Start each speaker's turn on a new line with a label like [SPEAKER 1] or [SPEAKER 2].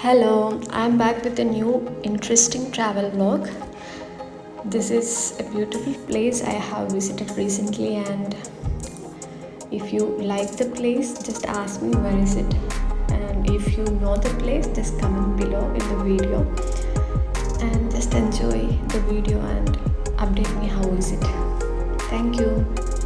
[SPEAKER 1] Hello, I'm back with a new interesting travel vlog. This is a beautiful place I have visited recently, and if you like the place, just ask me where is it. And if you know the place, just comment below in the video and just enjoy the video and update me how is it. Thank you.